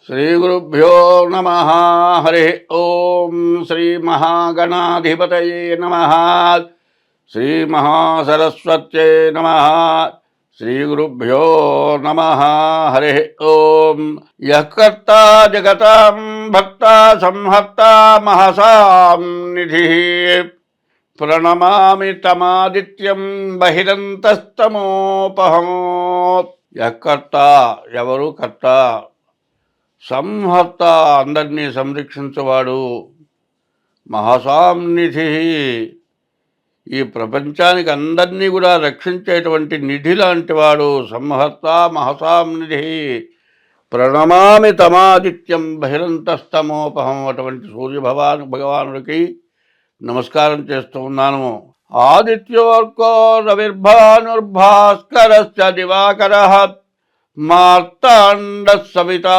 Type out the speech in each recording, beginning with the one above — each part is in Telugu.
శ్రీగురుభ్యో నమ. హరి ఓం. శ్రీ మహాగణాధిపతయే నమ. శ్రీ మహాసరస్వత్యై నమ. శ్రీగురుభ్యో నమ. హరి ఓం. యః కర్తా జగతాం భక్తా సంహర్తా మహసాం నిధిః ప్రణమామి తమాదిత్యం బహిరంతస్తమోపహం. యః కర్తా, ఎవరు కర్త, సంహర్త, అందరినీ సంరక్షించేవాడు, మహాసాంనిధి, ఈ ప్రపంచానికి అందరినీ కూడా రక్షించేటువంటి నిధి లాంటి వాడు. సంహర్త మహసాంనిధి. ప్రణమామి తమాదిత్యం బహిరంతస్తమోపహం. అటువంటి భగవానుడికి నమస్కారం చేస్తూ ఉన్నాను. ఆదిత్యోర్కో రవిర్భానుర్భాస్కరశ్చ దివాకరః మార్తాండ సవితా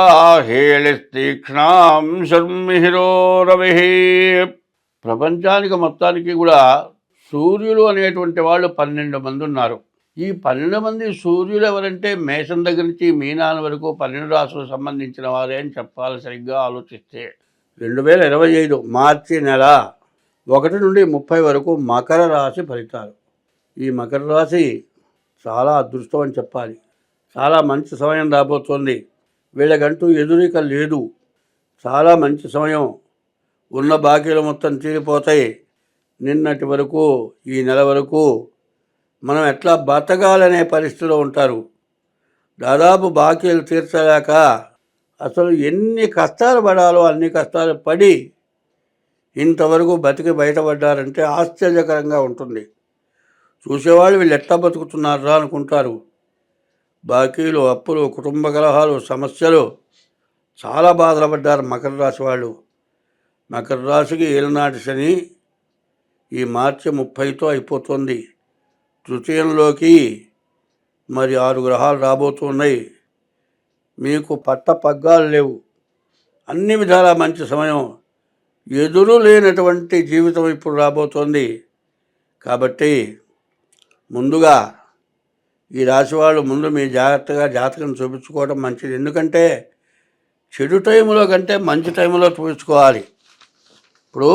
హేళిస్తీక్ష్ణాం శర్మిహిరో రవి. ప్రపంచానికి మొత్తానికి కూడా సూర్యులు అనేటువంటి వాళ్ళు 12 మంది ఉన్నారు. ఈ 12 మంది సూర్యులు ఎవరంటే మేషం దగ్గర నుంచి మీనాల వరకు 12 రాశులకు సంబంధించిన వారే అని చెప్పాలి. సరిగ్గా ఆలోచిస్తే 2025 మార్చి నెల 1 నుండి 30 వరకు మకర రాశి ఫలితాలు. ఈ మకర రాశి చాలా అదృష్టం అని చెప్పాలి. చాలా మంచి సమయం రాబోతోంది. వీళ్ళకంటూ ఎదురిక లేదు. చాలా మంచి సమయం. ఉన్న బాకీలు మొత్తం తీరిపోతాయి. నిన్నటి వరకు, ఈ నెల వరకు మనం ఎట్లా బతకాలనే పరిస్థితిలో ఉంటారు. దాదాపు బాకీలు తీర్చలేక అసలు ఎన్ని కష్టాలు పడాలో అన్ని కష్టాలు పడి ఇంతవరకు బతికి బయటపడ్డారంటే ఆశ్చర్యకరంగా ఉంటుంది. చూసేవాళ్ళు వీళ్ళు ఎట్లా బతుకుతున్నారా అనుకుంటారు. బాకీలు, అప్పులు, కుటుంబ కలహాలు, సమస్యలు, చాలా బాధలు పడ్డారు మకర రాశి వాళ్ళు. మకర రాశికి ఏలనాటి శని ఈ మార్చి 30తో అయిపోతుంది. తృతీయంలోకి మరి 6 గ్రహాలు రాబోతున్నాయి. మీకు పట్ట పగ్గాలు లేవు. అన్ని విధాలా మంచి సమయం. ఎదురు లేనటువంటి జీవితం ఇప్పుడు రాబోతోంది. కాబట్టి ముందుగా ఈ రాశి వాళ్ళు ముందు మీ జాగ్రత్తగా జాతకం చూపించుకోవడం మంచిది. ఎందుకంటే చెడు టైంలో కంటే మంచి టైంలో చూపించుకోవాలి. ఇప్పుడు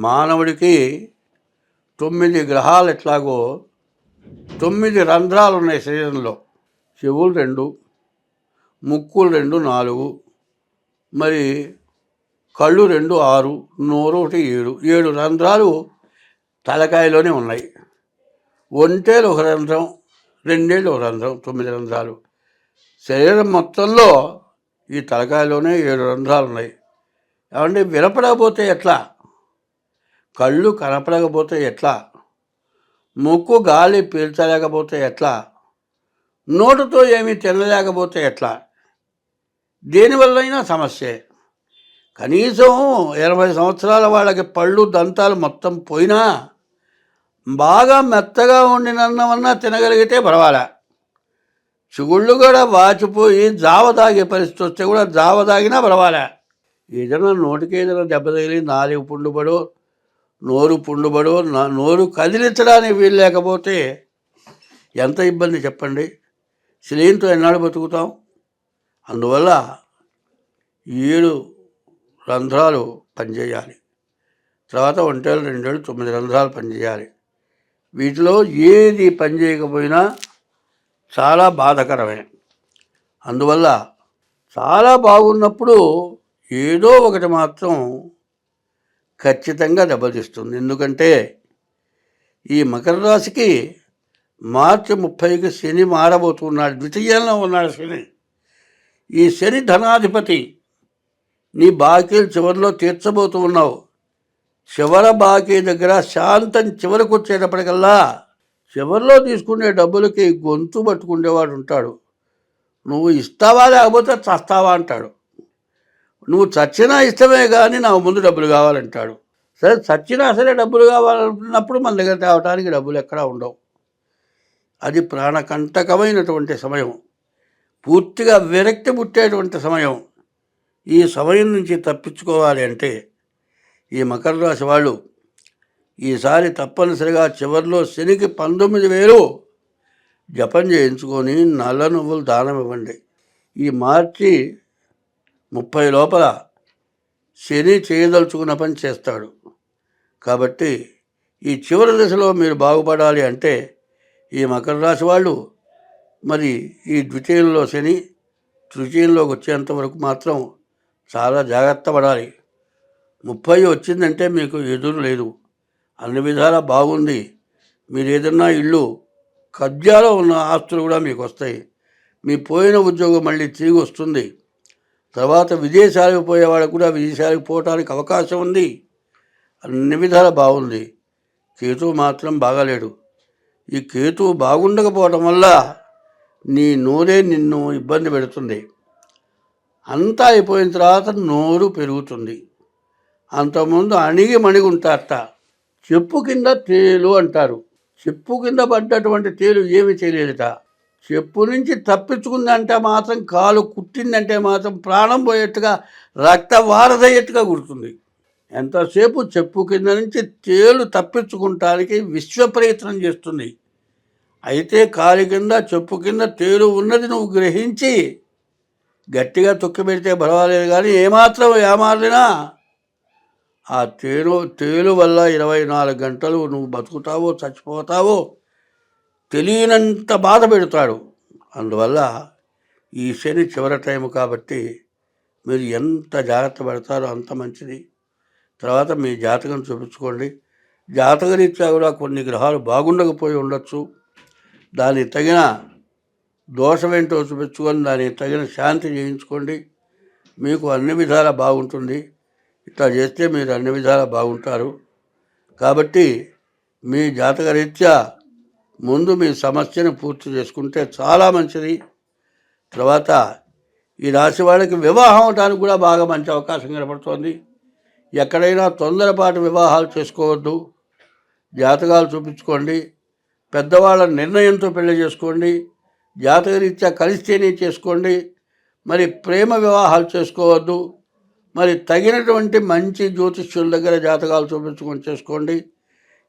మానవుడికి 9 గ్రహాలు ఎట్లాగో 9 రంధ్రాలు ఉన్నాయి శరీరంలో. చెవులు 2, ముక్కులు 2, 4, మరి కళ్ళు 2, 6, నోరు 1, 7 రంధ్రాలు తలకాయలోనే ఉన్నాయి. ఒంటేలు 1 రంధ్రం, 2 1 రంధ్రం, 9 రంధ్రాలు. శరీరం మొత్తంలో ఈ తలకాయలోనే 7 రంధ్రాలు ఉన్నాయి. ఏమంటే వినపడకపోతే ఎట్లా? కళ్ళు కనపడకపోతే ఎట్లా? ముక్కు గాలి పీల్చలేకపోతే ఎట్లా? నోటుతో ఏమీ తినలేకపోతే ఎట్లా? దేనివల్లైనా సమస్యే. కనీసం 80 సంవత్సరాల వాళ్ళకి పళ్ళు దంతాలు మొత్తం పోయినా బాగా మెత్తగా ఉండినన్నమన్నా తినగలిగితే పర్వాలే. చిగుళ్ళు కూడా వాచిపోయి జావ తాగే పరిస్థితి వస్తే కూడా జావ తాగినా పర్వాలే. ఏదైనా నోటికి ఏదైనా దెబ్బ తగిలి నాలుగు పుండుబడో, నోరు పుండుబడో, నోరు కదిలించడానికి వీలు లేకపోతే ఎంత ఇబ్బంది చెప్పండి. శిలీంతో ఎన్నాళ్ళు బతుకుతాం? అందువల్ల 7 రంధ్రాలు పనిచేయాలి. తర్వాత ఒంటేలు 2 9 రంధ్రాలు పనిచేయాలి. వీటిలో ఏది పనిచేయకపోయినా చాలా బాధకరమే. అందువల్ల చాలా బాగున్నప్పుడు ఏదో ఒకటి మాత్రం ఖచ్చితంగా దెబ్బతీస్తుంది. ఎందుకంటే ఈ మకర రాశికి మార్చి 30కి శని మారబోతున్నాడు. ద్వితీయంలో ఉన్నాడు శని. ఈ శని ధనాధిపతి. నీ బాకీలు చివరిలో తీర్చబోతూ ఉన్నావు. చివర బాకీ దగ్గర శాంతం చివరికి వచ్చేటప్పటికల్లా చివరిలో తీసుకునే డబ్బులకి గొంతు పట్టుకునేవాడు ఉంటాడు. నువ్వు ఇస్తావా లేకపోతే చస్తావా అంటాడు. నువ్వు చచ్చినా ఇష్టమే కానీ నాకు ముందు డబ్బులు కావాలంటాడు. సరే, చచ్చినా సరే డబ్బులు కావాలన్నప్పుడు మన దగ్గర తేవటానికి డబ్బులు ఎక్కడా ఉండవు. అది ప్రాణకంటకమైనటువంటి సమయం. పూర్తిగా విరక్తి పుట్టేటువంటి సమయం. ఈ సమయం నుంచి తప్పించుకోవాలి అంటే ఈ మకర రాశి వాళ్ళు ఈసారి తప్పనిసరిగా చివరిలో శనికి 19,000 జపం చేయించుకొని నల్ల నువ్వులు దానం ఇవ్వండి. ఈ మార్చి 30 లోపల శని చేయదలుచుకున్న పని చేస్తాడు. కాబట్టి ఈ చివరి దశలో మీరు బాగుపడాలి అంటే ఈ మకర రాశి వాళ్ళు మరి ఈ ద్వితీయంలో శని తృతీయంలోకి వచ్చేంత వరకు మాత్రం చాలా జాగ్రత్త పడాలి. 30 వచ్చిందంటే మీకు ఎదురు లేదు, అన్ని విధాలా బాగుంది. మీరు ఏదన్నా ఇల్లు కబ్జాలో ఉన్న ఆస్తులు కూడా మీకు వస్తాయి. మీ పోయిన ఉద్యోగం మళ్ళీ తిరిగి వస్తుంది. తర్వాత విదేశాలకు పోయేవాళ్ళకు కూడా విదేశాలకు పోవటానికి అవకాశం ఉంది. అన్ని విధాలా బాగుంది. కేతువు మాత్రం బాగాలేడు. ఈ కేతువు బాగుండకపోవటం వల్ల నీ నోరే నిన్ను ఇబ్బంది పెడుతుంది. అంతా అయిపోయిన తర్వాత నోరు పెరుగుతుంది. అంతకుముందు అణిగి మణిగి ఉంటారట. చెప్పు కింద తేలు అంటారు. చెప్పు కింద పడ్డటువంటి తేలు ఏమి చేయలేదట. చెప్పు నుంచి తప్పించుకుందంటే మాత్రం, కాలు కుట్టిందంటే మాత్రం ప్రాణం పోయేట్టుగా, రక్తవారదయ్యేట్టుగా కుడుతుంది. ఎంతసేపు చెప్పు కింద నుంచి తేలు తప్పించుకుంటానికి విశ్వ ప్రయత్నం చేస్తుంది. అయితే కాలి కింద చెప్పు కింద తేలు ఉన్నది నువ్వు గ్రహించి గట్టిగా తొక్కిపెడితే పర్వాలేదు, కానీ ఏమాత్రం ఏమారినా ఆ తేలు వల్ల 24 గంటలు నువ్వు బతుకుతావో చచ్చిపోతావో తెలియనంత బాధ పెడతాడు. అందువల్ల ఈ శని చివరి టైం కాబట్టి మీరు ఎంత జాగ్రత్త పడతారో అంత మంచిది. తర్వాత మీ జాతకం చూపించుకోండి. జాతకరీత్యా కూడా కొన్ని గ్రహాలు బాగుండకపోయి ఉండొచ్చు. దానికి తగిన దోషం ఏంటో చూపించుకొని దానికి తగిన శాంతి చేయించుకోండి. మీకు అన్ని విధాలా బాగుంటుంది. ఇట్లా చేస్తే మీరు అన్ని విధాలా బాగుంటారు. కాబట్టి మీ జాతకరీత్యా ముందు మీ సమస్యను పూర్తి చేసుకుంటే చాలా మంచిది. తర్వాత ఈ రాశి వాళ్ళకి వివాహం అవడానికి కూడా బాగా మంచి అవకాశం కనపడుతోంది. ఎక్కడైనా తొందరపాటు వివాహాలు చేసుకోవద్దు. జాతకాలు చూపించుకోండి. పెద్దవాళ్ళ నిర్ణయంతో పెళ్లి చేసుకోండి. జాతకరీత్యా కలిస్తేనే చేసుకోండి. మరి ప్రేమ వివాహాలు చేసుకోవద్దు. మరి తగినటువంటి మంచి జ్యోతిష్యుల దగ్గర జాతకాలు చూపించుకొని చేసుకోండి.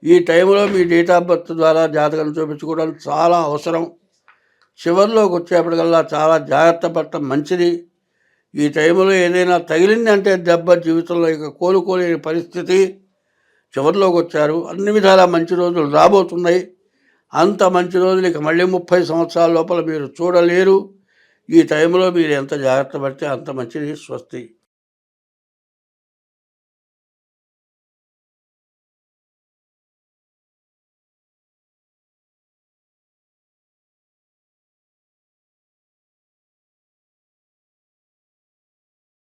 ఈ టైంలో మీ డేట్ ఆఫ్ బర్త్ ద్వారా జాతకం చూపించుకోవడం చాలా అవసరం. చివరిలోకి వచ్చేప్పటికల్లా చాలా జాగ్రత్త పడటం మంచిది. ఈ టైంలో ఏదైనా తగిలింది అంటే దెబ్బ జీవితంలో ఇక కోలుకోలేని పరిస్థితి. చివరిలోకి వచ్చారు. అన్ని విధాలా మంచి రోజులు రాబోతున్నాయి. అంత మంచి రోజులు ఇక మళ్ళీ 30 సంవత్సరాల లోపల మీరు చూడలేరు. ఈ టైంలో మీరు ఎంత జాగ్రత్త పడితే అంత మంచిది. స్వస్తి.